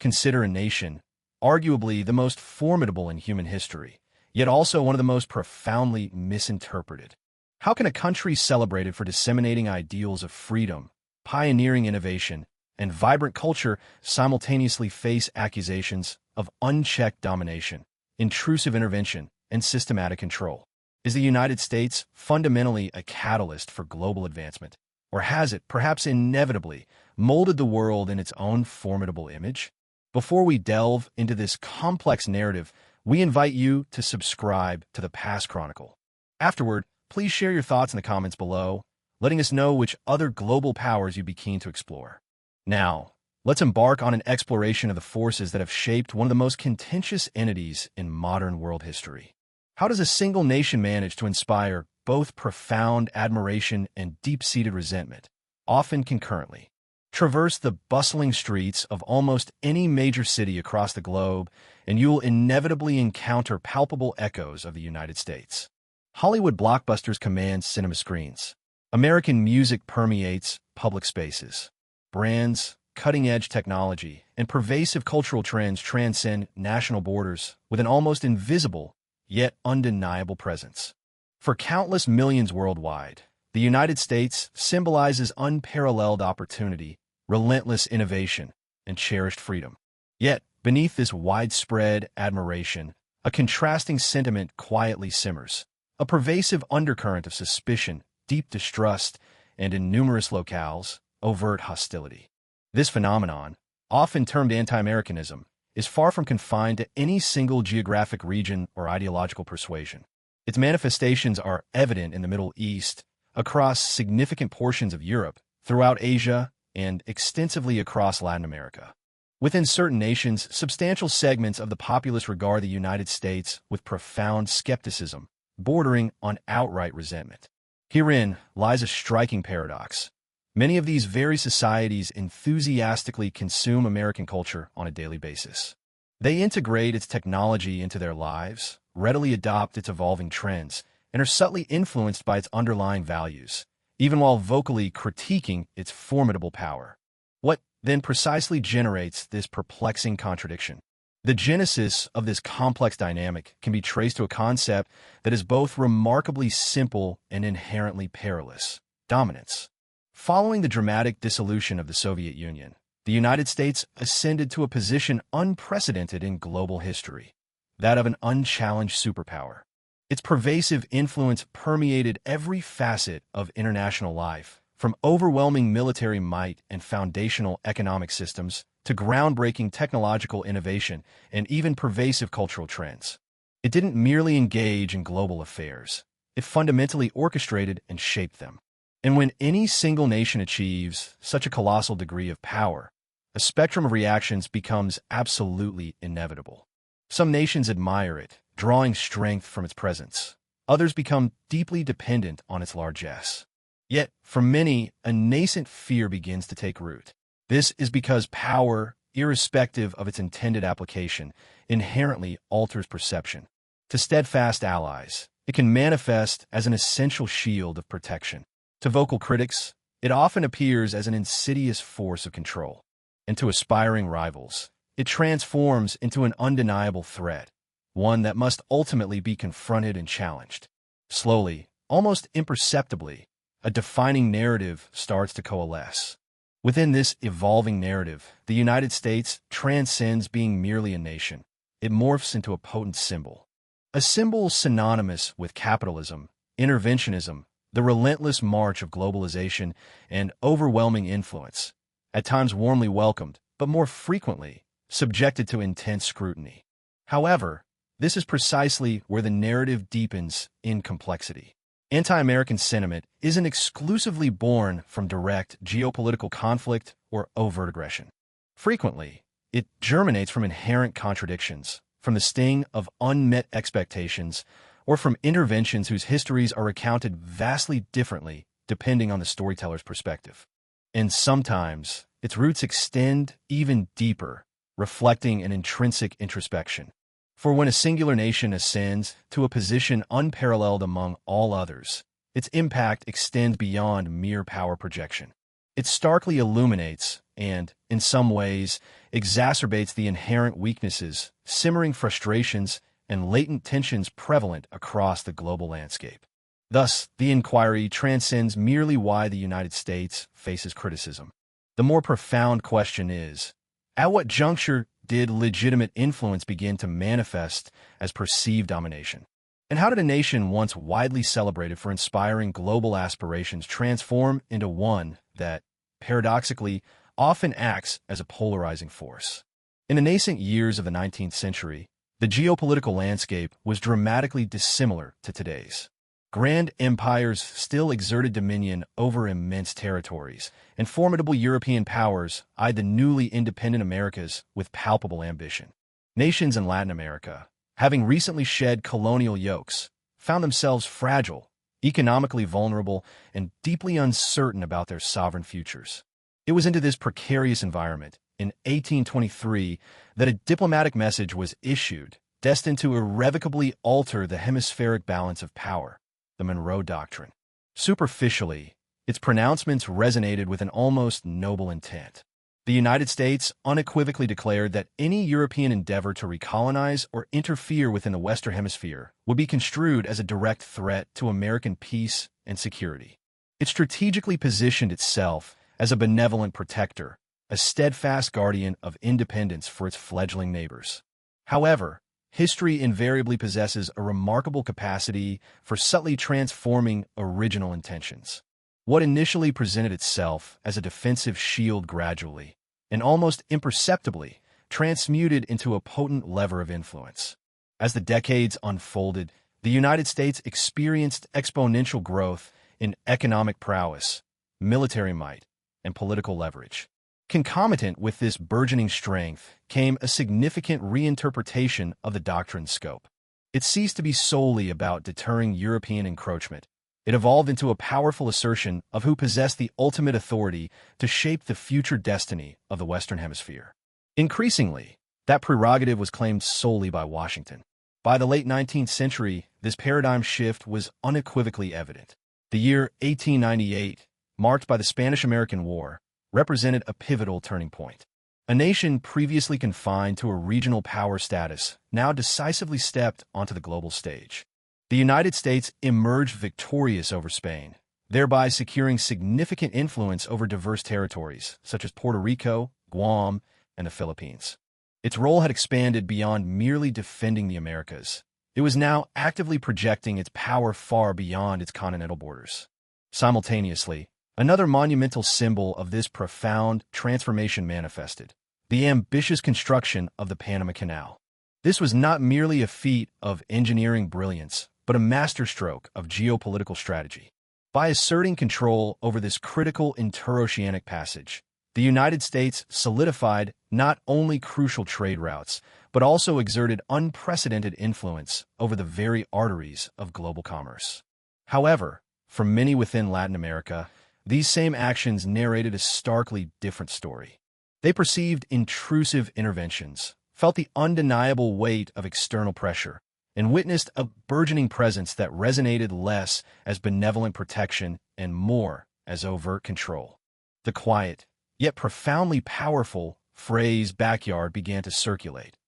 consider a nation, arguably the most formidable in human history, yet also one of the most profoundly misinterpreted. How can a country celebrated for disseminating ideals of freedom, pioneering innovation, and vibrant culture simultaneously face accusations of unchecked domination, intrusive intervention, and systematic control? Is the United States fundamentally a catalyst for global advancement, or has it, perhaps inevitably, molded the world in its own formidable image? Before we delve into this complex narrative, we invite you to subscribe to the Past Chronicle. Afterward, please share your thoughts in the comments below, letting us know which other global powers you'd be keen to explore. Now, let's embark on an exploration of the forces that have shaped one of the most contentious entities in modern world history. How does a single nation manage to inspire both profound admiration and deep-seated resentment, often concurrently? Traverse the bustling streets of almost any major city across the globe, and you will inevitably encounter palpable echoes of the United States. Hollywood blockbusters command cinema screens. American music permeates public spaces. Brands, cutting-edge technology, and pervasive cultural trends transcend national borders with an almost invisible, yet undeniable presence. For countless millions worldwide, the United States symbolizes unparalleled opportunity, relentless innovation, and cherished freedom. Yet, beneath this widespread admiration, a contrasting sentiment quietly simmers, a pervasive undercurrent of suspicion, deep distrust, and in numerous locales, overt hostility. This phenomenon, often termed anti-Americanism, is far from confined to any single geographic region or ideological persuasion. Its manifestations are evident in the Middle East, across significant portions of Europe, throughout Asia, and extensively across Latin America. Within certain nations, substantial segments of the populace regard the United States with profound skepticism, bordering on outright resentment. Herein lies a striking paradox. Many of these very societies enthusiastically consume American culture on a daily basis. They integrate its technology into their lives, readily adopt its evolving trends, and are subtly influenced by its underlying values, even while vocally critiquing its formidable power. What then precisely generates this perplexing contradiction? The genesis of this complex dynamic can be traced to a concept that is both remarkably simple and inherently perilous: dominance. Following the dramatic dissolution of the Soviet Union, the United States ascended to a position unprecedented in global history, that of an unchallenged superpower. Its pervasive influence permeated every facet of international life, from overwhelming military might and foundational economic systems to groundbreaking technological innovation and even pervasive cultural trends. It didn't merely engage in global affairs. It fundamentally orchestrated and shaped them. And when any single nation achieves such a colossal degree of power, a spectrum of reactions becomes absolutely inevitable. Some nations admire it, drawing strength from its presence. Others become deeply dependent on its largesse. Yet, for many, a nascent fear begins to take root. This is because power, irrespective of its intended application, inherently alters perception. To steadfast allies, it can manifest as an essential shield of protection. To vocal critics, it often appears as an insidious force of control. And to aspiring rivals, it transforms into an undeniable threat, one that must ultimately be confronted and challenged. Slowly, almost imperceptibly, a defining narrative starts to coalesce. Within this evolving narrative, the United States transcends being merely a nation. It morphs into a potent symbol. A symbol synonymous with capitalism, interventionism, the relentless march of globalization, and overwhelming influence, at times warmly welcomed, but more frequently subjected to intense scrutiny. However, this is precisely where the narrative deepens in complexity. Anti-American sentiment isn't exclusively born from direct geopolitical conflict or overt aggression. Frequently, it germinates from inherent contradictions, from the sting of unmet expectations, or from interventions whose histories are recounted vastly differently depending on the storyteller's perspective. And sometimes, its roots extend even deeper, reflecting an intrinsic introspection. For when a singular nation ascends to a position unparalleled among all others, its impact extends beyond mere power projection. It starkly illuminates and, in some ways, exacerbates the inherent weaknesses, simmering frustrations, and latent tensions prevalent across the global landscape. Thus, the inquiry transcends merely why the United States faces criticism. The more profound question is, at what juncture did legitimate influence begin to manifest as perceived domination? And how did a nation once widely celebrated for inspiring global aspirations transform into one that, paradoxically, often acts as a polarizing force? In the nascent years of the 19th century, the geopolitical landscape was dramatically dissimilar to today's. Grand empires still exerted dominion over immense territories, and formidable European powers eyed the newly independent Americas with palpable ambition. Nations in Latin America, having recently shed colonial yokes, found themselves fragile, economically vulnerable, and deeply uncertain about their sovereign futures. It was into this precarious environment, in 1823, that a diplomatic message was issued, destined to irrevocably alter the hemispheric balance of power: the Monroe Doctrine. Superficially, its pronouncements resonated with an almost noble intent. The United States unequivocally declared that any European endeavor to recolonize or interfere within the Western Hemisphere would be construed as a direct threat to American peace and security. It strategically positioned itself as a benevolent protector, a steadfast guardian of independence for its fledgling neighbors. However, history invariably possesses a remarkable capacity for subtly transforming original intentions. What initially presented itself as a defensive shield gradually, and almost imperceptibly, transmuted into a potent lever of influence. As the decades unfolded, the United States experienced exponential growth in economic prowess, military might, and political leverage. Concomitant with this burgeoning strength came a significant reinterpretation of the doctrine's scope. It ceased to be solely about deterring European encroachment. It evolved into a powerful assertion of who possessed the ultimate authority to shape the future destiny of the Western Hemisphere. Increasingly, that prerogative was claimed solely by Washington. By the late 19th century, this paradigm shift was unequivocally evident. The year 1898, marked by the Spanish-American War, represented a pivotal turning point. A nation previously confined to a regional power status now decisively stepped onto the global stage. The United States emerged victorious over Spain, thereby securing significant influence over diverse territories such as Puerto Rico, Guam, and the Philippines. Its role had expanded beyond merely defending the Americas. It was now actively projecting its power far beyond its continental borders. Simultaneously, another monumental symbol of this profound transformation manifested: the ambitious construction of the Panama Canal. This was not merely a feat of engineering brilliance, but a masterstroke of geopolitical strategy. By asserting control over this critical interoceanic passage, the United States solidified not only crucial trade routes, but also exerted unprecedented influence over the very arteries of global commerce. However, for many within Latin America, these same actions narrated a starkly different story. They perceived intrusive interventions, felt the undeniable weight of external pressure, and witnessed a burgeoning presence that resonated less as benevolent protection and more as overt control. The quiet, yet profoundly powerful, phrase "backyard" began to circulate,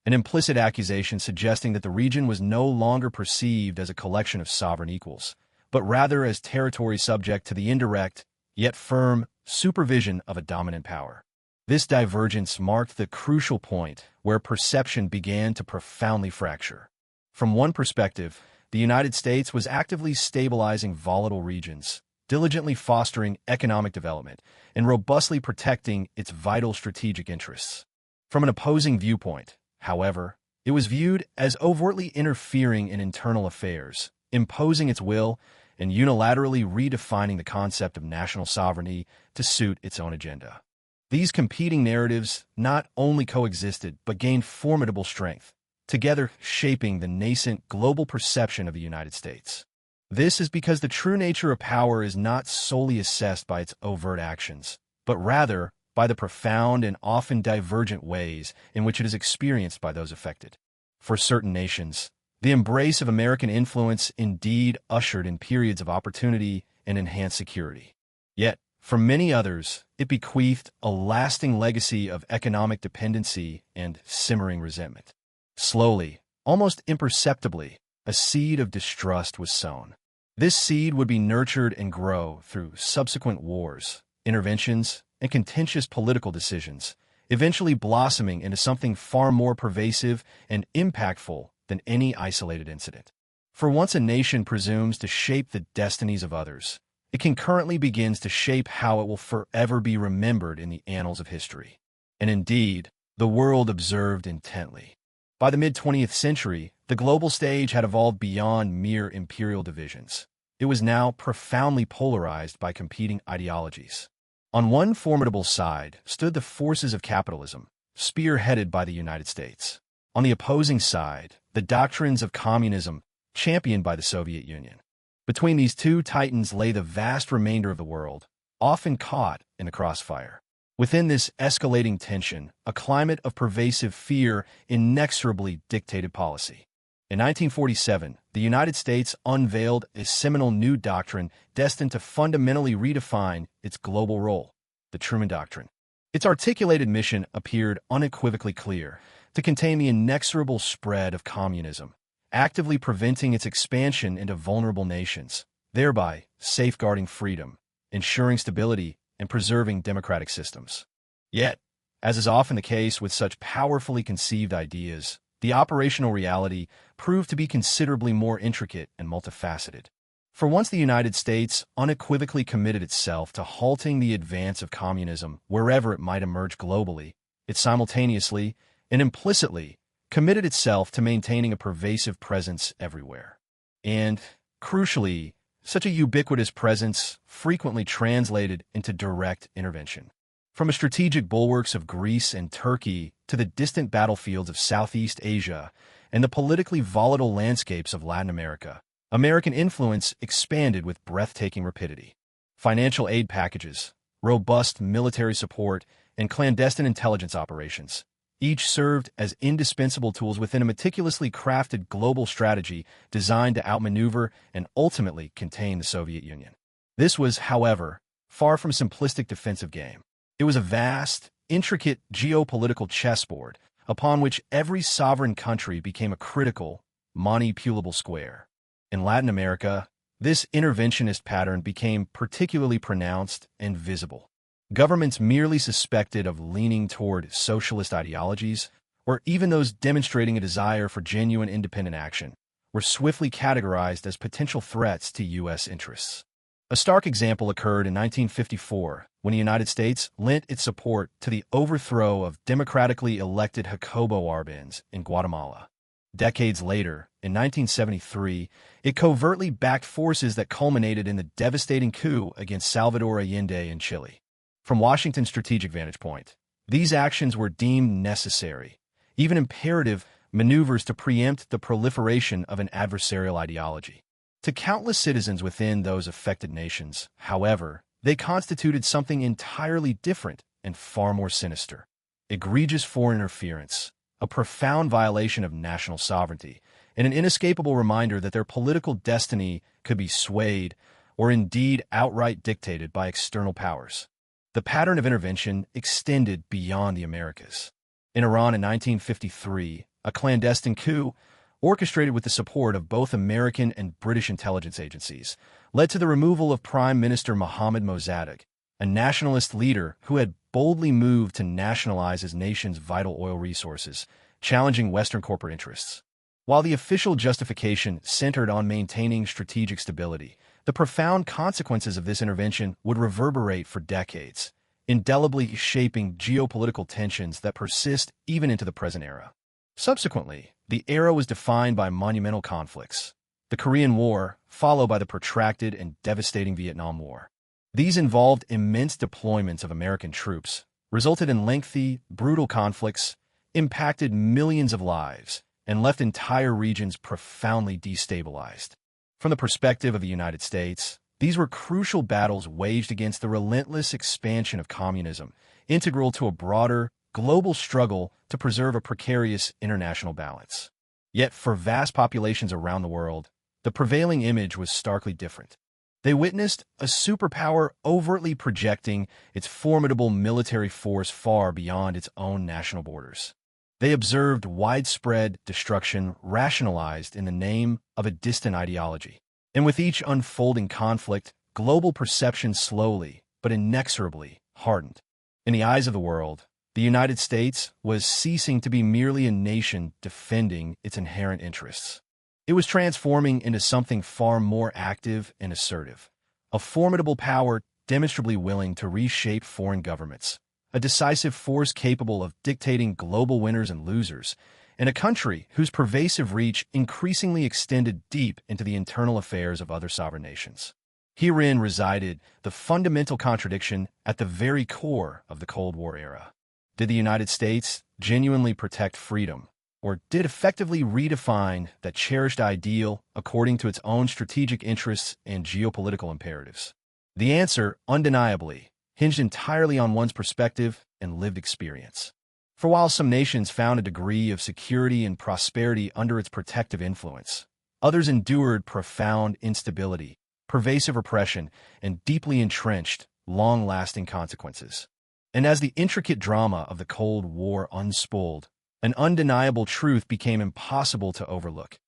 an implicit accusation suggesting that the region was no longer perceived as a collection of sovereign equals, but rather as territory subject to the indirect, yet firm, supervision of a dominant power. This divergence marked the crucial point where perception began to profoundly fracture. From one perspective, the United States was actively stabilizing volatile regions, diligently fostering economic development, and robustly protecting its vital strategic interests. From an opposing viewpoint, however, it was viewed as overtly interfering in internal affairs, imposing its will, and unilaterally redefining the concept of national sovereignty to suit its own agenda. These competing narratives not only coexisted but gained formidable strength, together shaping the nascent global perception of the United States. This is because the true nature of power is not solely assessed by its overt actions, but rather by the profound and often divergent ways in which it is experienced by those affected. For certain nations, the embrace of American influence indeed ushered in periods of opportunity and enhanced security. Yet, For many others, it bequeathed a lasting legacy of economic dependency and simmering resentment. Slowly, almost imperceptibly, a seed of distrust was sown. This seed would be nurtured and grow through subsequent wars, interventions, and contentious political decisions, eventually blossoming into something far more pervasive and impactful than any isolated incident. For once a nation presumes to shape the destinies of others, it concurrently begins to shape how it will forever be remembered in the annals of history. And indeed, the world observed intently. By the mid-20th century, the global stage had evolved beyond mere imperial divisions. It was now profoundly polarized by competing ideologies. On one formidable side stood the forces of capitalism, spearheaded by the United States. On the opposing side, the doctrines of communism, championed by the Soviet Union. Between these two titans lay the vast remainder of the world, often caught in the crossfire. Within this escalating tension, a climate of pervasive fear inexorably dictated policy. In 1947, the United States unveiled a seminal new doctrine destined to fundamentally redefine its global role, the Truman Doctrine. Its articulated mission appeared unequivocally clear: to contain the inexorable spread of communism, actively preventing its expansion into vulnerable nations, thereby safeguarding freedom, ensuring stability, and preserving democratic systems. Yet, as is often the case with such powerfully conceived ideas, the operational reality proved to be considerably more intricate and multifaceted. For once the United States unequivocally committed itself to halting the advance of communism wherever it might emerge globally, it simultaneously and implicitly committed itself to maintaining a pervasive presence everywhere. And, crucially, such a ubiquitous presence frequently translated into direct intervention. From the strategic bulwarks of Greece and Turkey to the distant battlefields of Southeast Asia and the politically volatile landscapes of Latin America, American influence expanded with breathtaking rapidity. Financial aid packages, robust military support, and clandestine intelligence operations each served as indispensable tools within a meticulously crafted global strategy designed to outmaneuver and ultimately contain the Soviet Union. This was, however, far from a simplistic defensive game. It was a vast, intricate geopolitical chessboard upon which every sovereign country became a critical, manipulable square. In Latin America, this interventionist pattern became particularly pronounced and visible. Governments merely suspected of leaning toward socialist ideologies, or even those demonstrating a desire for genuine independent action, were swiftly categorized as potential threats to U.S. interests. A stark example occurred in 1954 when the United States lent its support to the overthrow of democratically elected Jacobo Arbenz in Guatemala. Decades later, in 1973, it covertly backed forces that culminated in the devastating coup against Salvador Allende in Chile. From Washington's strategic vantage point, these actions were deemed necessary, even imperative maneuvers to preempt the proliferation of an adversarial ideology. To countless citizens within those affected nations, however, they constituted something entirely different and far more sinister: egregious foreign interference, a profound violation of national sovereignty, and an inescapable reminder that their political destiny could be swayed or indeed outright dictated by external powers. The pattern of intervention extended beyond the Americas. In Iran in 1953, a clandestine coup, orchestrated with the support of both American and British intelligence agencies, led to the removal of Prime Minister Mohammad Mossadegh, a nationalist leader who had boldly moved to nationalize his nation's vital oil resources, challenging Western corporate interests. While the official justification centered on maintaining strategic stability, the profound consequences of this intervention would reverberate for decades, indelibly shaping geopolitical tensions that persist even into the present era. Subsequently, the era was defined by monumental conflicts: the Korean War, followed by the protracted and devastating Vietnam War. These involved immense deployments of American troops, resulted in lengthy, brutal conflicts, impacted millions of lives, and left entire regions profoundly destabilized. From the perspective of the United States, these were crucial battles waged against the relentless expansion of communism, integral to a broader, global struggle to preserve a precarious international balance. Yet for vast populations around the world, the prevailing image was starkly different. They witnessed a superpower overtly projecting its formidable military force far beyond its own national borders. They observed widespread destruction rationalized in the name of a distant ideology. And with each unfolding conflict, global perception slowly but inexorably hardened. In the eyes of the world, the United States was ceasing to be merely a nation defending its inherent interests. It was transforming into something far more active and assertive, a formidable power demonstrably willing to reshape foreign governments, a decisive force capable of dictating global winners and losers, and a country whose pervasive reach increasingly extended deep into the internal affairs of other sovereign nations. Herein resided the fundamental contradiction at the very core of the Cold War era. Did the United States genuinely protect freedom, or did it effectively redefine that cherished ideal according to its own strategic interests and geopolitical imperatives? The answer, undeniably, hinged entirely on one's perspective and lived experience. For while some nations found a degree of security and prosperity under its protective influence, others endured profound instability, pervasive oppression, and deeply entrenched, long-lasting consequences. And as the intricate drama of the Cold War unspooled, an undeniable truth became impossible to overlook.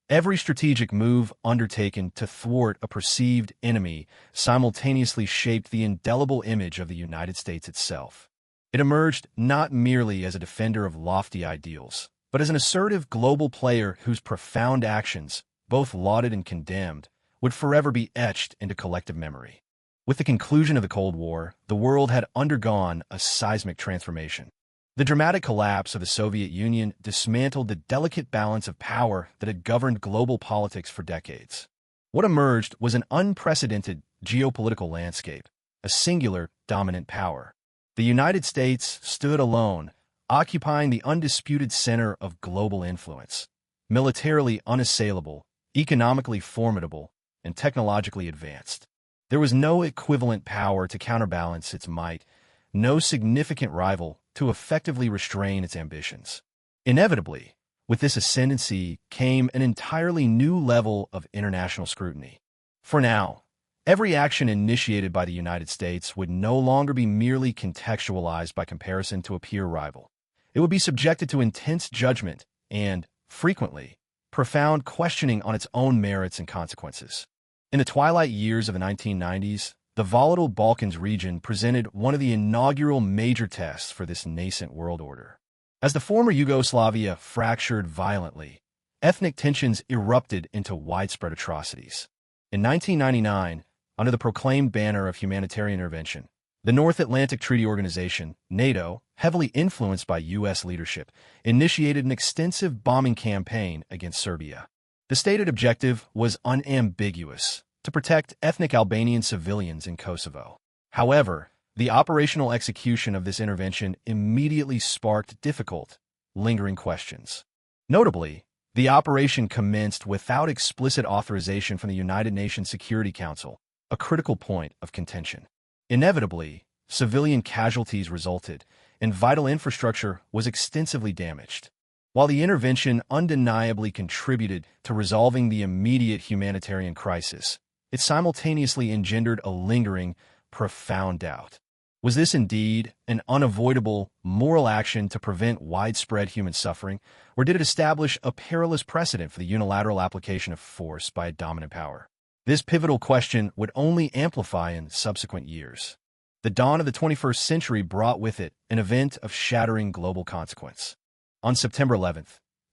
Every strategic move undertaken to thwart a perceived enemy simultaneously shaped the indelible image of the United States itself. It emerged not merely as a defender of lofty ideals, but as an assertive global player whose profound actions, both lauded and condemned, would forever be etched into collective memory. With the conclusion of the Cold War, the world had undergone a seismic transformation. The dramatic collapse of the Soviet Union dismantled the delicate balance of power that had governed global politics for decades. What emerged was an unprecedented geopolitical landscape, a singular dominant power. The United States stood alone, occupying the undisputed center of global influence, militarily unassailable, economically formidable, and technologically advanced. There was no equivalent power to counterbalance its might, no significant rival to effectively restrain its ambitions. Inevitably, with this ascendancy came an entirely new level of international scrutiny. For now, every action initiated by the United States would no longer be merely contextualized by comparison to a peer rival. It would be subjected to intense judgment and, frequently, profound questioning on its own merits and consequences. In the twilight years of the 1990s, the volatile Balkans region presented one of the inaugural major tests for this nascent world order. As the former Yugoslavia fractured violently, ethnic tensions erupted into widespread atrocities. In 1999, under the proclaimed banner of humanitarian intervention, the North Atlantic Treaty Organization, NATO, heavily influenced by U.S. leadership, initiated an extensive bombing campaign against Serbia. The stated objective was unambiguous: to protect ethnic Albanian civilians in Kosovo. However, the operational execution of this intervention immediately sparked difficult, lingering questions. Notably, the operation commenced without explicit authorization from the United Nations Security Council, a critical point of contention. Inevitably, civilian casualties resulted, and vital infrastructure was extensively damaged. While the intervention undeniably contributed to resolving the immediate humanitarian crisis, it simultaneously engendered a lingering, profound doubt. Was this indeed an unavoidable moral action to prevent widespread human suffering, or did it establish a perilous precedent for the unilateral application of force by a dominant power? This pivotal question would only amplify in subsequent years. The dawn of the 21st century brought with it an event of shattering global consequence. On September 11,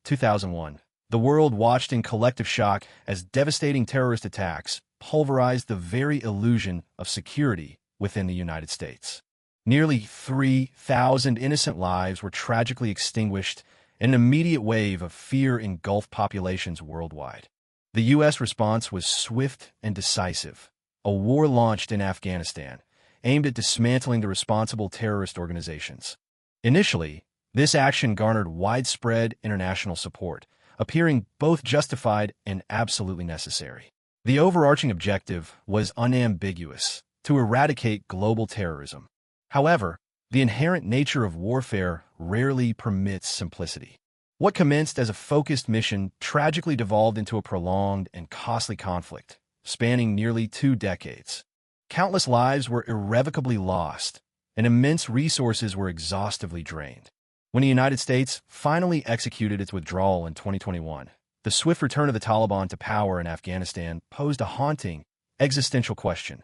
2001, the world watched in collective shock as devastating terrorist attacks pulverized the very illusion of security within the United States. Nearly 3,000 innocent lives were tragically extinguished, and an immediate wave of fear engulfed populations worldwide. The U.S. response was swift and decisive. A war launched in Afghanistan, aimed at dismantling the responsible terrorist organizations. Initially, this action garnered widespread international support, appearing both justified and absolutely necessary. The overarching objective was unambiguous: to eradicate global terrorism. However, the inherent nature of warfare rarely permits simplicity. What commenced as a focused mission tragically devolved into a prolonged and costly conflict, spanning nearly 2 decades. Countless lives were irrevocably lost, and immense resources were exhaustively drained. When the United States finally executed its withdrawal in 2021, the swift return of the Taliban to power in Afghanistan posed a haunting, existential question.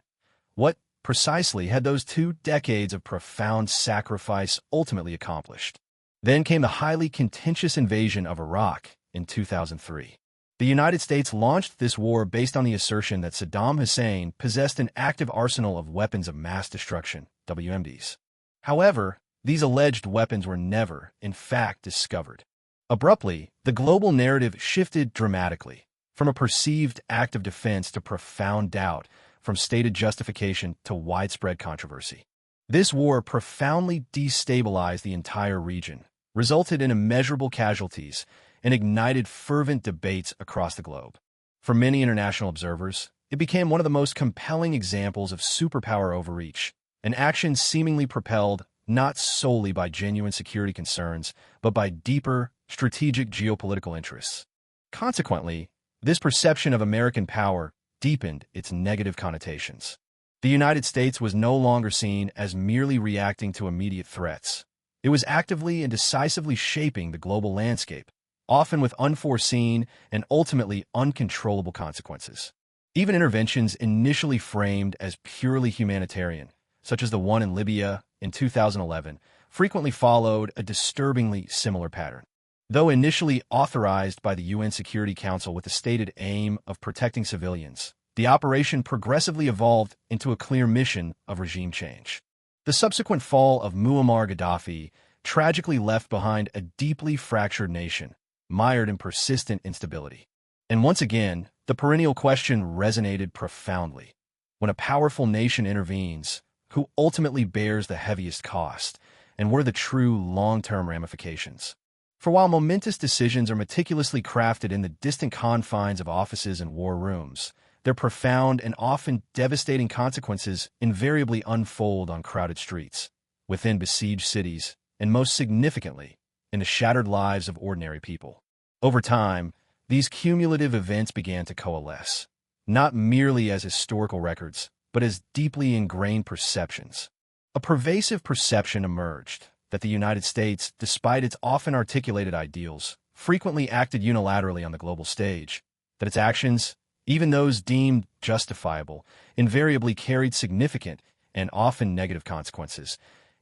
What, precisely, had those 2 decades of profound sacrifice ultimately accomplished? Then came the highly contentious invasion of Iraq in 2003. The United States launched this war based on the assertion that Saddam Hussein possessed an active arsenal of weapons of mass destruction, WMDs. However, these alleged weapons were never, in fact, discovered. Abruptly, the global narrative shifted dramatically, from a perceived act of defense to profound doubt, from stated justification to widespread controversy. This war profoundly destabilized the entire region, resulted in immeasurable casualties, and ignited fervent debates across the globe. For many international observers, it became one of the most compelling examples of superpower overreach, an action seemingly propelled not solely by genuine security concerns, but by deeper, strategic geopolitical interests. Consequently, this perception of American power deepened its negative connotations. The United States was no longer seen as merely reacting to immediate threats. It was actively and decisively shaping the global landscape, often with unforeseen and ultimately uncontrollable consequences. Even interventions initially framed as purely humanitarian, such as the one in Libya in 2011, frequently followed a disturbingly similar pattern. Though initially authorized by the UN Security Council with the stated aim of protecting civilians, the operation progressively evolved into a clear mission of regime change. The subsequent fall of Muammar Gaddafi tragically left behind a deeply fractured nation, mired in persistent instability. And once again, the perennial question resonated profoundly. When a powerful nation intervenes, who ultimately bears the heaviest cost, and what are the true long-term ramifications? For while momentous decisions are meticulously crafted in the distant confines of offices and war rooms, their profound and often devastating consequences invariably unfold on crowded streets, within besieged cities, and most significantly, in the shattered lives of ordinary people. Over time, these cumulative events began to coalesce, not merely as historical records, but as deeply ingrained perceptions. A pervasive perception emerged that the United States, despite its often articulated ideals, frequently acted unilaterally on the global stage, that its actions, even those deemed justifiable, invariably carried significant and often negative consequences,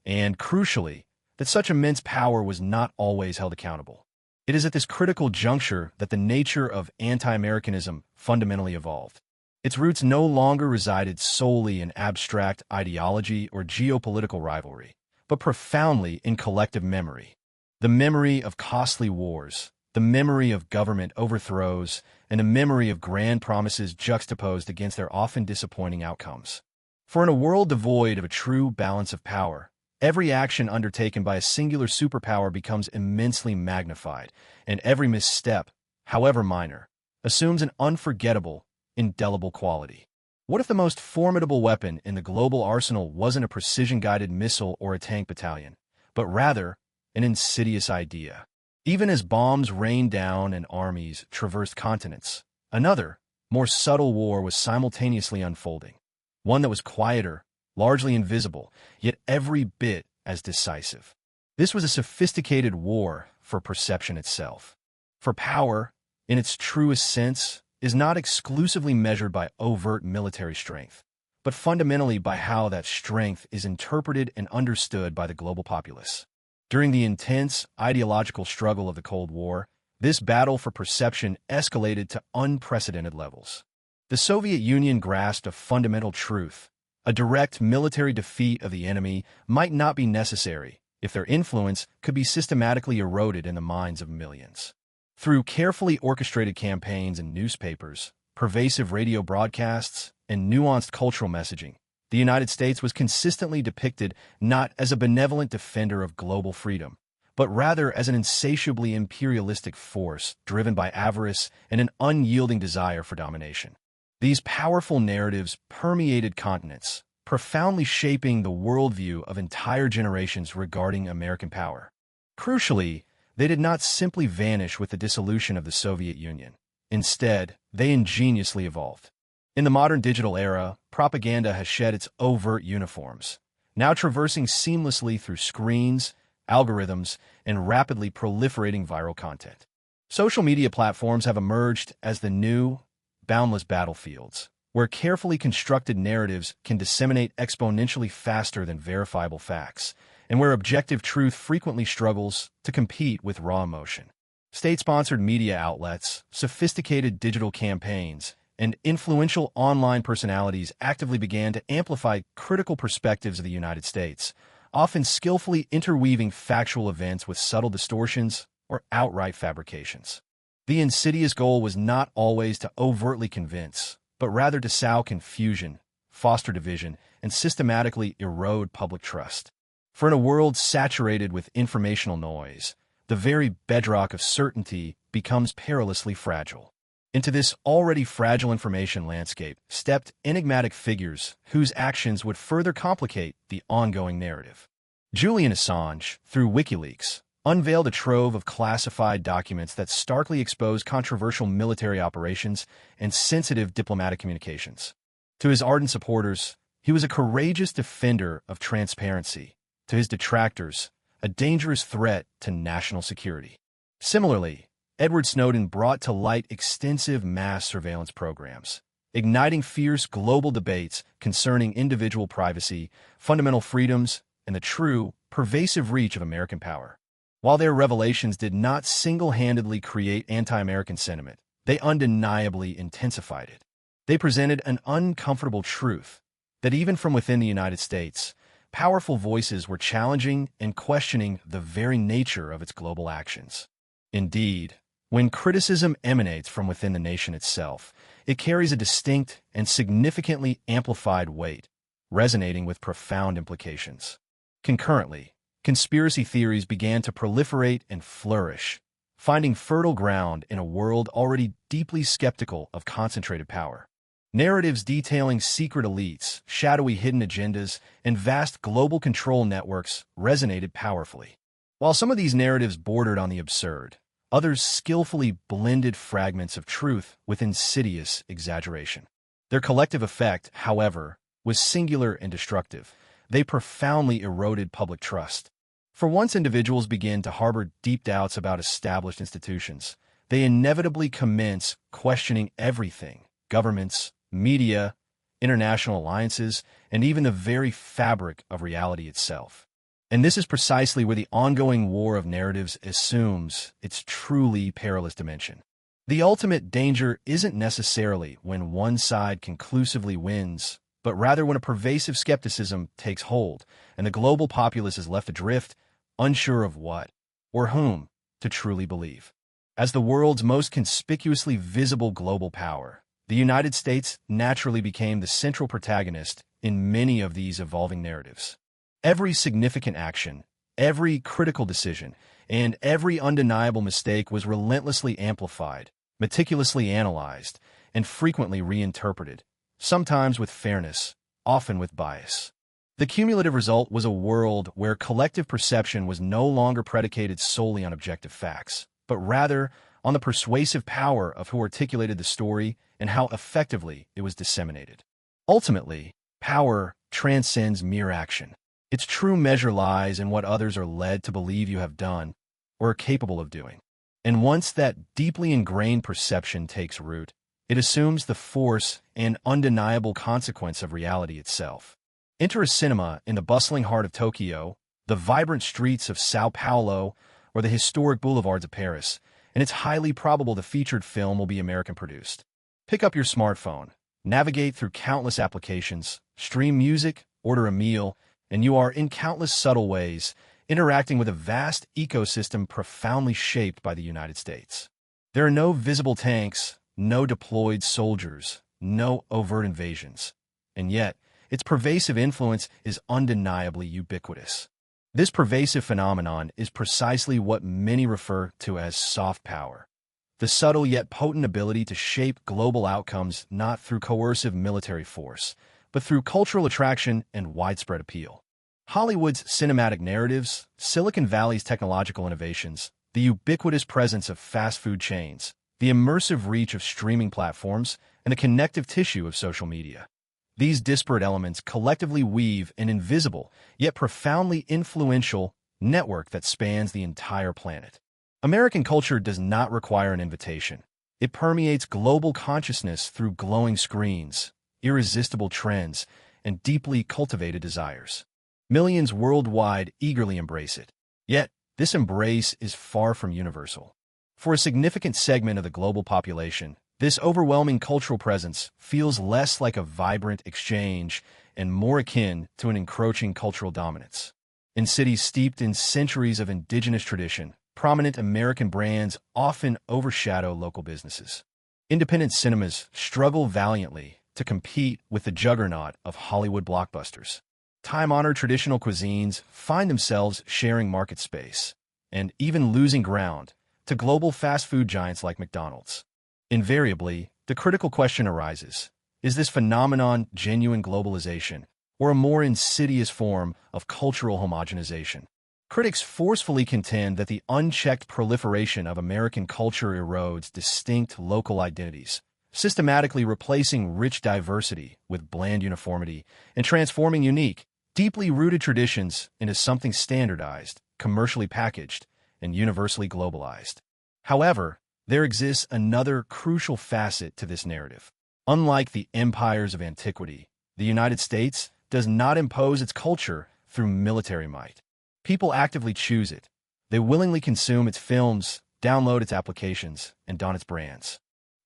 and, crucially, that such immense power was not always held accountable. It is at this critical juncture that the nature of anti-Americanism fundamentally evolved. Its roots no longer resided solely in abstract ideology or geopolitical rivalry, but profoundly in collective memory. The memory of costly wars, the memory of government overthrows, and the memory of grand promises juxtaposed against their often disappointing outcomes. For in a world devoid of a true balance of power, every action undertaken by a singular superpower becomes immensely magnified, and every misstep, however minor, assumes an unforgettable, indelible quality. What if the most formidable weapon in the global arsenal wasn't a precision-guided missile or a tank battalion, but rather an insidious idea? Even as bombs rained down and armies traversed continents, another, more subtle war was simultaneously unfolding, one that was quieter, largely invisible, yet every bit as decisive. This was a sophisticated war for perception itself. For power, in its truest sense, is not exclusively measured by overt military strength, but fundamentally by how that strength is interpreted and understood by the global populace. During the intense ideological struggle of the Cold War, this battle for perception escalated to unprecedented levels. The Soviet Union grasped a fundamental truth: a direct military defeat of the enemy might not be necessary if their influence could be systematically eroded in the minds of millions. Through carefully orchestrated campaigns in newspapers, pervasive radio broadcasts, and nuanced cultural messaging, the United States was consistently depicted not as a benevolent defender of global freedom, but rather as an insatiably imperialistic force driven by avarice and an unyielding desire for domination. These powerful narratives permeated continents, profoundly shaping the worldview of entire generations regarding American power. Crucially, they did not simply vanish with the dissolution of the Soviet Union. Instead, they ingeniously evolved. In the modern digital era, propaganda has shed its overt uniforms, now traversing seamlessly through screens, algorithms, and rapidly proliferating viral content. Social media platforms have emerged as the new, boundless battlefields, where carefully constructed narratives can disseminate exponentially faster than verifiable facts, and where objective truth frequently struggles to compete with raw emotion. State-sponsored media outlets, sophisticated digital campaigns, and influential online personalities actively began to amplify critical perspectives of the United States, often skillfully interweaving factual events with subtle distortions or outright fabrications. The insidious goal was not always to overtly convince, but rather to sow confusion, foster division, and systematically erode public trust. For in a world saturated with informational noise, the very bedrock of certainty becomes perilously fragile. Into this already fragile information landscape stepped enigmatic figures whose actions would further complicate the ongoing narrative. Julian Assange, through WikiLeaks, unveiled a trove of classified documents that starkly exposed controversial military operations and sensitive diplomatic communications. To his ardent supporters, he was a courageous defender of transparency. To his detractors, a dangerous threat to national security. Similarly, Edward Snowden brought to light extensive mass surveillance programs, igniting fierce global debates concerning individual privacy, fundamental freedoms, and the true, pervasive reach of American power. While their revelations did not single-handedly create anti-American sentiment, they undeniably intensified it. They presented an uncomfortable truth that even from within the United States, powerful voices were challenging and questioning the very nature of its global actions. Indeed, when criticism emanates from within the nation itself, it carries a distinct and significantly amplified weight, resonating with profound implications. Concurrently, conspiracy theories began to proliferate and flourish, finding fertile ground in a world already deeply skeptical of concentrated power. Narratives detailing secret elites, shadowy hidden agendas, and vast global control networks resonated powerfully. While some of these narratives bordered on the absurd, others skillfully blended fragments of truth with insidious exaggeration. Their collective effect, however, was singular and destructive. They profoundly eroded public trust. For once individuals begin to harbor deep doubts about established institutions, they inevitably commence questioning everything: governments, media, international alliances, and even the very fabric of reality itself. And this is precisely where the ongoing war of narratives assumes its truly perilous dimension. The ultimate danger isn't necessarily when one side conclusively wins, but rather when a pervasive skepticism takes hold and the global populace is left adrift, unsure of what or whom to truly believe. As the world's most conspicuously visible global power, the United States naturally became the central protagonist in many of these evolving narratives. Every significant action, every critical decision, and every undeniable mistake was relentlessly amplified, meticulously analyzed, and frequently reinterpreted, sometimes with fairness, often with bias. The cumulative result was a world where collective perception was no longer predicated solely on objective facts, but rather on the persuasive power of who articulated the story and how effectively it was disseminated. Ultimately, power transcends mere action. Its true measure lies in what others are led to believe you have done or are capable of doing. And once that deeply ingrained perception takes root, it assumes the force and undeniable consequence of reality itself. Enter a cinema in the bustling heart of Tokyo, the vibrant streets of Sao Paulo, or the historic boulevards of Paris, and it's highly probable the featured film will be American-produced. Pick up your smartphone, navigate through countless applications, stream music, order a meal, and you are, in countless subtle ways, interacting with a vast ecosystem profoundly shaped by the United States. There are no visible tanks, no deployed soldiers, no overt invasions, and yet its pervasive influence is undeniably ubiquitous. This pervasive phenomenon is precisely what many refer to as soft power, the subtle yet potent ability to shape global outcomes not through coercive military force, but through cultural attraction and widespread appeal. Hollywood's cinematic narratives, Silicon Valley's technological innovations, the ubiquitous presence of fast food chains, the immersive reach of streaming platforms, and the connective tissue of social media. These disparate elements collectively weave an invisible, yet profoundly influential, network that spans the entire planet. American culture does not require an invitation. It permeates global consciousness through glowing screens, irresistible trends, and deeply cultivated desires. Millions worldwide eagerly embrace it. Yet, this embrace is far from universal. For a significant segment of the global population, this overwhelming cultural presence feels less like a vibrant exchange and more akin to an encroaching cultural dominance. In cities steeped in centuries of indigenous tradition, prominent American brands often overshadow local businesses. Independent cinemas struggle valiantly to compete with the juggernaut of Hollywood blockbusters. Time-honored traditional cuisines find themselves sharing market space, and even losing ground to global fast food giants like McDonald's. Invariably, the critical question arises: is this phenomenon genuine globalization, or a more insidious form of cultural homogenization? Critics forcefully contend that the unchecked proliferation of American culture erodes distinct local identities, systematically replacing rich diversity with bland uniformity and transforming unique, deeply rooted traditions into something standardized, commercially packaged, and universally globalized. However, there exists another crucial facet to this narrative. Unlike the empires of antiquity, the United States does not impose its culture through military might. People actively choose it. They willingly consume its films, download its applications, and don its brands.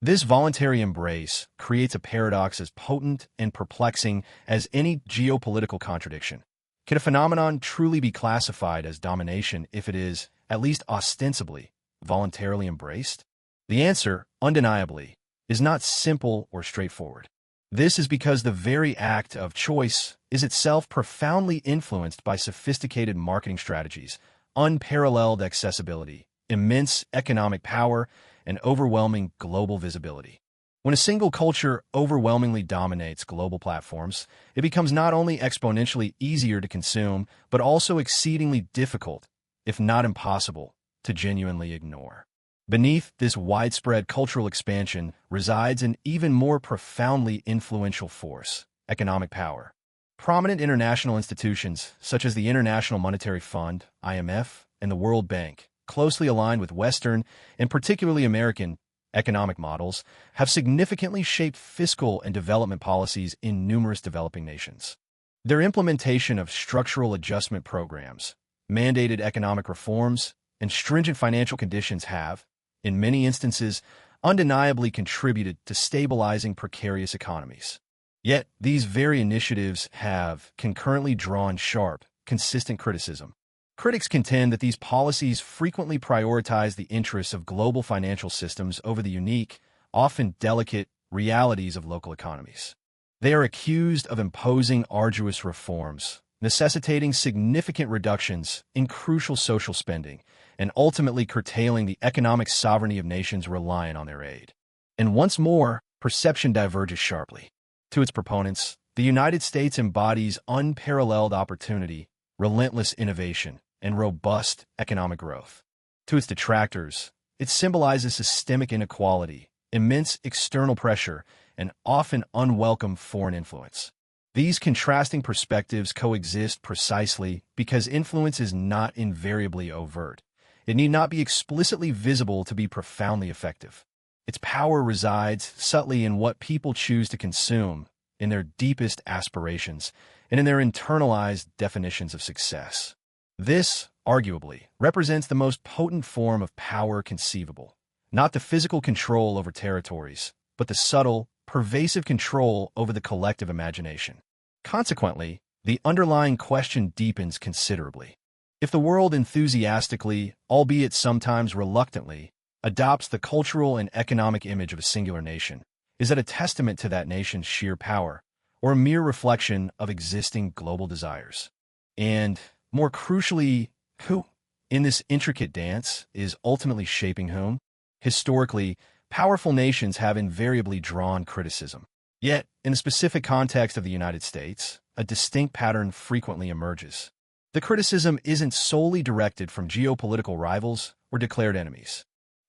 This voluntary embrace creates a paradox as potent and perplexing as any geopolitical contradiction. Can a phenomenon truly be classified as domination if it is, at least ostensibly, voluntarily embraced? The answer, undeniably, is not simple or straightforward. This is because the very act of choice is itself profoundly influenced by sophisticated marketing strategies, unparalleled accessibility, immense economic power, and overwhelming global visibility. When a single culture overwhelmingly dominates global platforms, it becomes not only exponentially easier to consume, but also exceedingly difficult, if not impossible, to genuinely ignore. Beneath this widespread cultural expansion resides an even more profoundly influential force: economic power. Prominent international institutions, such as the International Monetary Fund, IMF, and the World Bank, closely aligned with Western, and particularly American, economic models, have significantly shaped fiscal and development policies in numerous developing nations. Their implementation of structural adjustment programs, mandated economic reforms, and stringent financial conditions have, in many instances, undeniably contributed to stabilizing precarious economies. Yet, these very initiatives have concurrently drawn sharp, consistent criticism. Critics contend that these policies frequently prioritize the interests of global financial systems over the unique, often delicate, realities of local economies. They are accused of imposing arduous reforms, necessitating significant reductions in crucial social spending, and ultimately curtailing the economic sovereignty of nations reliant on their aid. And once more, perception diverges sharply. To its proponents, the United States embodies unparalleled opportunity, relentless innovation, and robust economic growth. To its detractors, it symbolizes systemic inequality, immense external pressure, and often unwelcome foreign influence. These contrasting perspectives coexist precisely because influence is not invariably overt. It need not be explicitly visible to be profoundly effective. Its power resides subtly in what people choose to consume, in their deepest aspirations, and in their internalized definitions of success. This, arguably, represents the most potent form of power conceivable, not the physical control over territories, but the subtle, pervasive control over the collective imagination. Consequently, the underlying question deepens considerably. If the world enthusiastically, albeit sometimes reluctantly, adopts the cultural and economic image of a singular nation, is that a testament to that nation's sheer power, or a mere reflection of existing global desires? And, more crucially, who, in this intricate dance, is ultimately shaping whom? Historically, powerful nations have invariably drawn criticism. Yet, in the specific context of the United States, a distinct pattern frequently emerges. The criticism isn't solely directed from geopolitical rivals or declared enemies.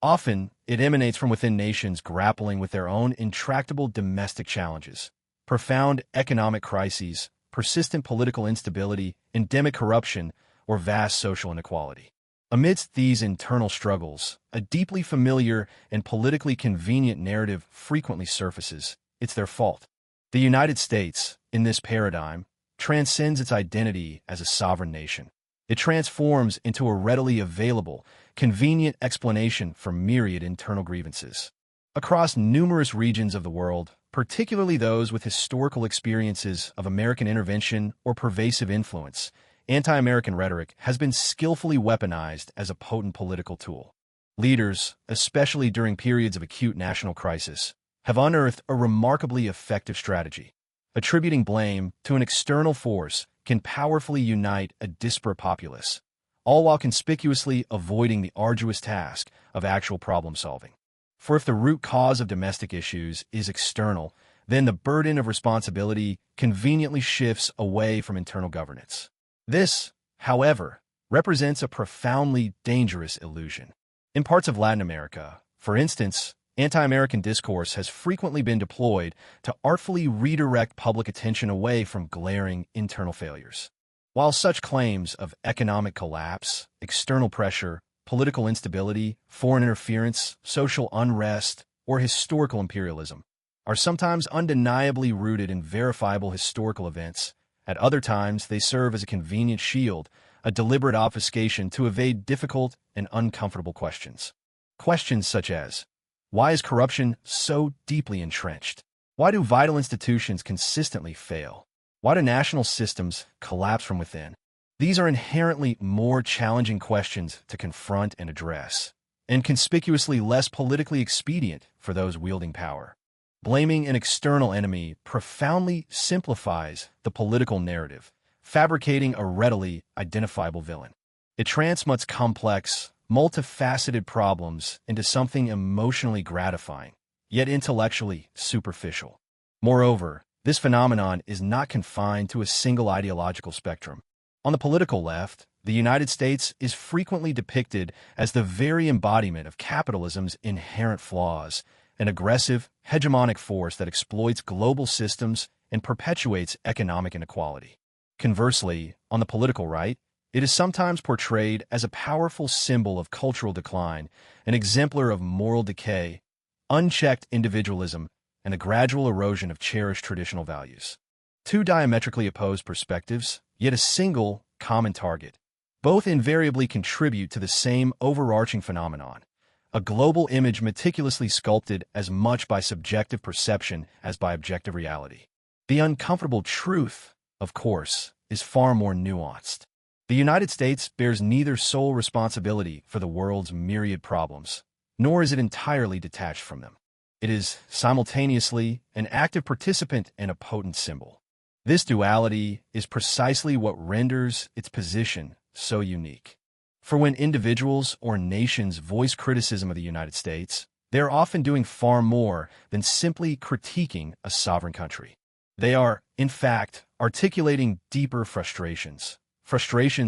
Often, it emanates from within nations grappling with their own intractable domestic challenges, profound economic crises, persistent political instability, endemic corruption, or vast social inequality. Amidst these internal struggles, a deeply familiar and politically convenient narrative frequently surfaces. It's their fault. The United States, in this paradigm, transcends its identity as a sovereign nation. It transforms into a readily available, convenient explanation for myriad internal grievances. Across numerous regions of the world, particularly those with historical experiences of American intervention or pervasive influence, anti-American rhetoric has been skillfully weaponized as a potent political tool. Leaders, especially during periods of acute national crisis, have unearthed a remarkably effective strategy. Attributing blame to an external force can powerfully unite a disparate populace, all while conspicuously avoiding the arduous task of actual problem-solving. For if the root cause of domestic issues is external, then the burden of responsibility conveniently shifts away from internal governance. This, however, represents a profoundly dangerous illusion. In parts of Latin America, for instance, anti-American discourse has frequently been deployed to artfully redirect public attention away from glaring internal failures. While such claims of economic collapse, external pressure, political instability, foreign interference, social unrest, or historical imperialism are sometimes undeniably rooted in verifiable historical events, at other times they serve as a convenient shield, a deliberate obfuscation to evade difficult and uncomfortable questions. Questions such as, why is corruption so deeply entrenched? Why do vital institutions consistently fail? Why do national systems collapse from within? These are inherently more challenging questions to confront and address, and conspicuously less politically expedient for those wielding power. Blaming an external enemy profoundly simplifies the political narrative, fabricating a readily identifiable villain. It transmutes complex, multifaceted problems into something emotionally gratifying, yet intellectually superficial. Moreover, this phenomenon is not confined to a single ideological spectrum. On the political left, the United States is frequently depicted as the very embodiment of capitalism's inherent flaws, an aggressive, hegemonic force that exploits global systems and perpetuates economic inequality. Conversely, on the political right, it is sometimes portrayed as a powerful symbol of cultural decline, an exemplar of moral decay, unchecked individualism, and a gradual erosion of cherished traditional values. Two diametrically opposed perspectives, yet a single, common target. Both invariably contribute to the same overarching phenomenon, a global image meticulously sculpted as much by subjective perception as by objective reality. The uncomfortable truth, of course, is far more nuanced. The United States bears neither sole responsibility for the world's myriad problems, nor is it entirely detached from them. It is simultaneously an active participant and a potent symbol. This duality is precisely what renders its position so unique. For when individuals or nations voice criticism of the United States, they are often doing far more than simply critiquing a sovereign country. They are, in fact, articulating deeper frustrations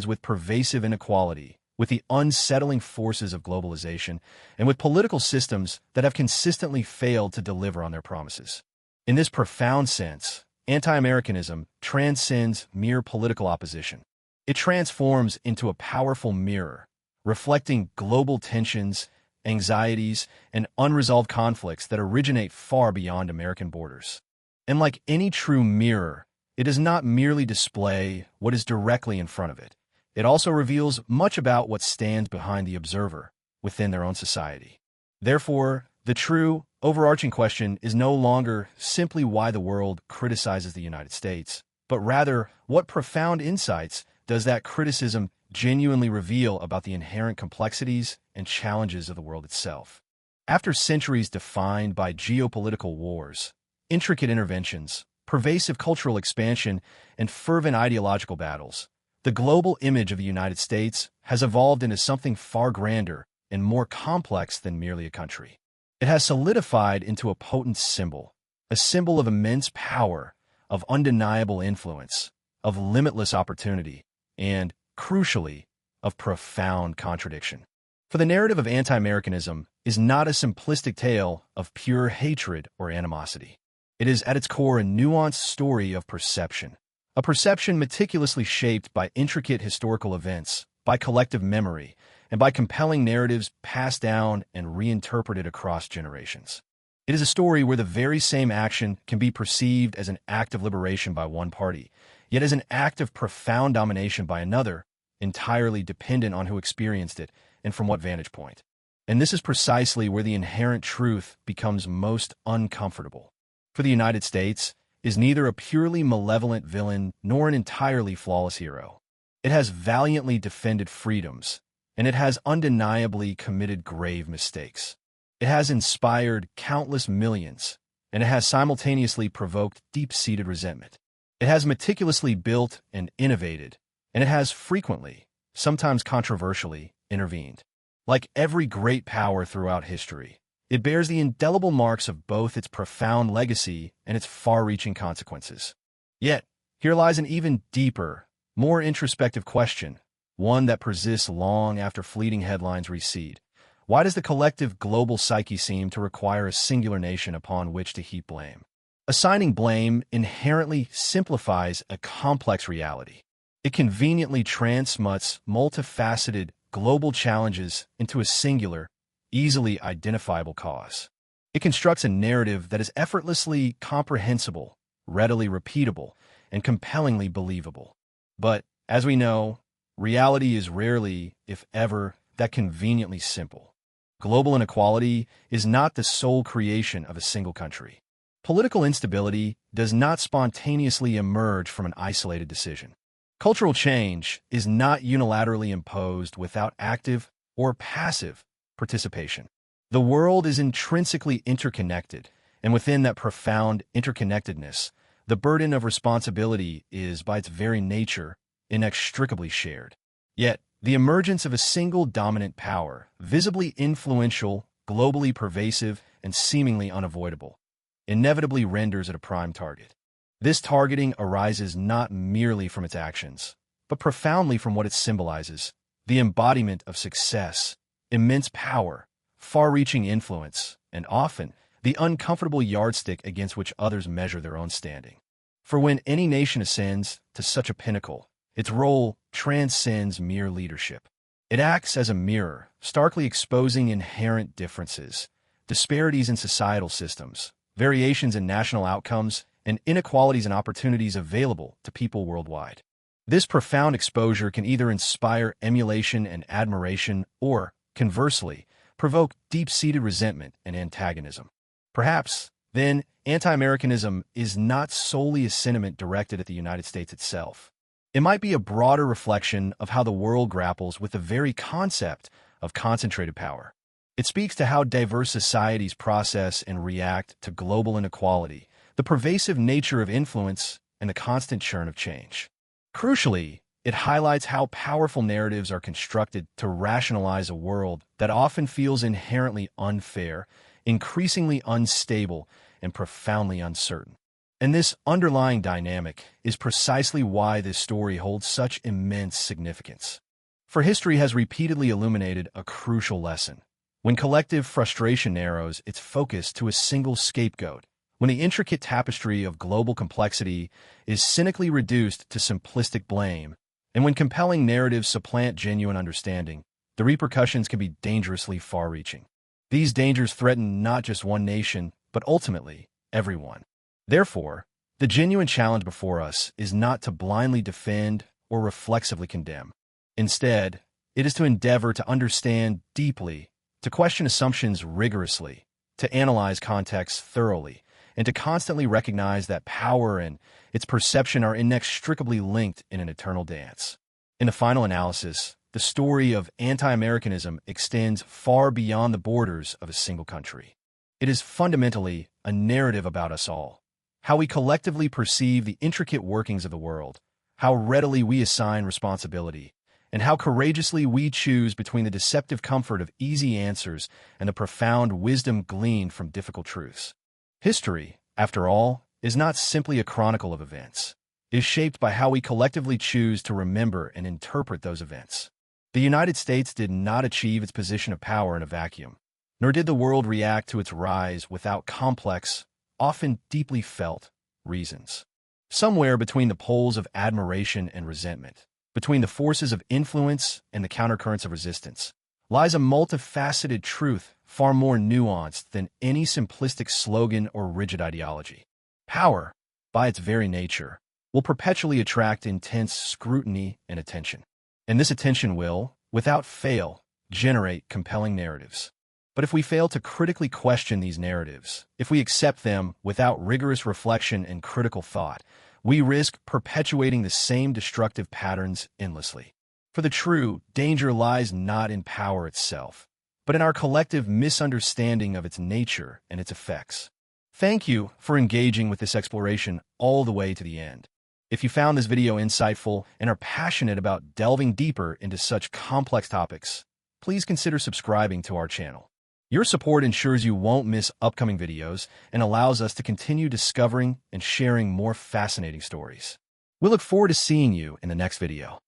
with pervasive inequality, with the unsettling forces of globalization, and with political systems that have consistently failed to deliver on their promises. In this profound sense, anti-Americanism transcends mere political opposition. It transforms into a powerful mirror, reflecting global tensions, anxieties, and unresolved conflicts that originate far beyond American borders. And like any true mirror, it does not merely display what is directly in front of it. It also reveals much about what stands behind the observer within their own society. Therefore, the true, overarching question is no longer simply why the world criticizes the United States, but rather what profound insights does that criticism genuinely reveal about the inherent complexities and challenges of the world itself. After centuries defined by geopolitical wars, intricate interventions, pervasive cultural expansion, and fervent ideological battles, the global image of the United States has evolved into something far grander and more complex than merely a country. It has solidified into a potent symbol, a symbol of immense power, of undeniable influence, of limitless opportunity, and, crucially, of profound contradiction. For the narrative of anti-Americanism is not a simplistic tale of pure hatred or animosity. It is at its core a nuanced story of perception, a perception meticulously shaped by intricate historical events, by collective memory, and by compelling narratives passed down and reinterpreted across generations. It is a story where the very same action can be perceived as an act of liberation by one party, yet as an act of profound domination by another, entirely dependent on who experienced it and from what vantage point. And this is precisely where the inherent truth becomes most uncomfortable. For the United States is neither a purely malevolent villain nor an entirely flawless hero. It has valiantly defended freedoms, and it has undeniably committed grave mistakes. It has inspired countless millions, and it has simultaneously provoked deep-seated resentment. It has meticulously built and innovated, and it has frequently, sometimes controversially, intervened. Like every great power throughout history, it bears the indelible marks of both its profound legacy and its far-reaching consequences. Yet, here lies an even deeper, more introspective question, one that persists long after fleeting headlines recede. Why does the collective global psyche seem to require a singular nation upon which to heap blame? Assigning blame inherently simplifies a complex reality. It conveniently transmutes multifaceted global challenges into a singular, easily identifiable cause. It constructs a narrative that is effortlessly comprehensible, readily repeatable, and compellingly believable. But, as we know, reality is rarely, if ever, that conveniently simple. Global inequality is not the sole creation of a single country. Political instability does not spontaneously emerge from an isolated decision. Cultural change is not unilaterally imposed without active or passive participation. The world is intrinsically interconnected, and within that profound interconnectedness, the burden of responsibility is, by its very nature, inextricably shared. Yet, the emergence of a single dominant power, visibly influential, globally pervasive, and seemingly unavoidable, inevitably renders it a prime target. This targeting arises not merely from its actions, but profoundly from what it symbolizes: the embodiment of success, immense power, far-reaching influence, and often the uncomfortable yardstick against which others measure their own standing. For when any nation ascends to such a pinnacle, its role transcends mere leadership. It acts as a mirror, starkly exposing inherent differences, disparities in societal systems, variations in national outcomes, and inequalities and opportunities available to people worldwide. This profound exposure can either inspire emulation and admiration or, conversely, provoke deep-seated resentment and antagonism. Perhaps, then, anti-Americanism is not solely a sentiment directed at the United States itself. It might be a broader reflection of how the world grapples with the very concept of concentrated power. It speaks to how diverse societies process and react to global inequality, the pervasive nature of influence, and the constant churn of change. Crucially, it highlights how powerful narratives are constructed to rationalize a world that often feels inherently unfair, increasingly unstable, and profoundly uncertain. And this underlying dynamic is precisely why this story holds such immense significance. For history has repeatedly illuminated a crucial lesson. When collective frustration narrows its focus to a single scapegoat, when the intricate tapestry of global complexity is cynically reduced to simplistic blame, and when compelling narratives supplant genuine understanding, the repercussions can be dangerously far-reaching. These dangers threaten not just one nation, but ultimately, everyone. Therefore, the genuine challenge before us is not to blindly defend or reflexively condemn. Instead, it is to endeavor to understand deeply, to question assumptions rigorously, to analyze context thoroughly, and to constantly recognize that power and its perception are inextricably linked in an eternal dance. In the final analysis, the story of anti-Americanism extends far beyond the borders of a single country. It is fundamentally a narrative about us all, how we collectively perceive the intricate workings of the world, how readily we assign responsibility, and how courageously we choose between the deceptive comfort of easy answers and the profound wisdom gleaned from difficult truths. History, after all, is not simply a chronicle of events. It is shaped by how we collectively choose to remember and interpret those events. The United States did not achieve its position of power in a vacuum, nor did the world react to its rise without complex, often deeply felt, reasons. Somewhere between the poles of admiration and resentment, between the forces of influence and the countercurrents of resistance, lies a multifaceted truth far more nuanced than any simplistic slogan or rigid ideology. Power, by its very nature, will perpetually attract intense scrutiny and attention. And this attention will, without fail, generate compelling narratives. But if we fail to critically question these narratives, if we accept them without rigorous reflection and critical thought, we risk perpetuating the same destructive patterns endlessly. For the true danger lies not in power itself, but in our collective misunderstanding of its nature and its effects. Thank you for engaging with this exploration all the way to the end. If you found this video insightful and are passionate about delving deeper into such complex topics, please consider subscribing to our channel. Your support ensures you won't miss upcoming videos and allows us to continue discovering and sharing more fascinating stories. We look forward to seeing you in the next video.